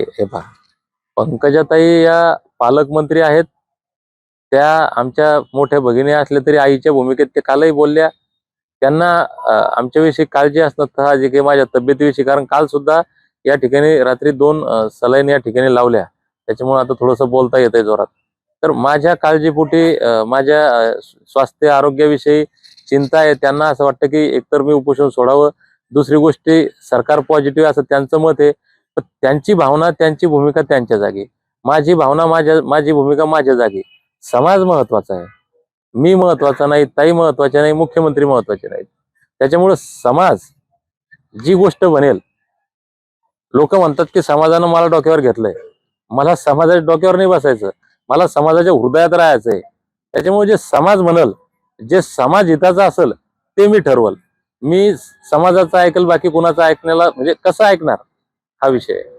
हे पहा, पंकजाताई या पालकमंत्री आहेत. त्या आमच्या मोठ्या भगिनी असल्या तरी आईच्या भूमिकेत ते कालही बोलल्या. त्यांना आमच्याविषयी काळजी असणं साहजिक आहे, माझ्या तब्येतीविषयी. कारण काल सुद्धा या ठिकाणी रात्री 2 सलाईन या ठिकाणी लावल्या, त्याच्यामुळे आता थोडंसं बोलता येतंय जोरात. तर माझ्या काळजीपोटी माझ्या स्वास्थ्य आरोग्याविषयी चिंता आहे. त्यांना असं वाटतं की एकतर मी उपोषण सोडावं, दुसरी गोष्टी सरकार पॉझिटिव्ह असं त्यांचं मत आहे. पण त्यांची भावना, त्यांची भूमिका त्यांच्या जागी, माझी भावना, माझी भूमिका माझ्या जागी. समाज महत्वाचा आहे, मी महत्वाचा नाही, ताई महत्वाच्या नाही, मुख्यमंत्री महत्वाचे नाहीत. त्याच्यामुळे समाज जी गोष्ट बनेल, लोक म्हणतात की समाजानं मला डोक्यावर घेतलंय. मला समाजाच्या डोक्यावर नाही बसायचं, मला समाजाच्या हृदयात राहायचंय. त्याच्यामुळे जे समाज म्हणल, जे समाज हिताचं असेल ते मी ठरवल. मी समाजाचं ऐकल, बाकी कुणाचं ऐकण्याला म्हणजे कसं ऐकणार, हा विषय आहे.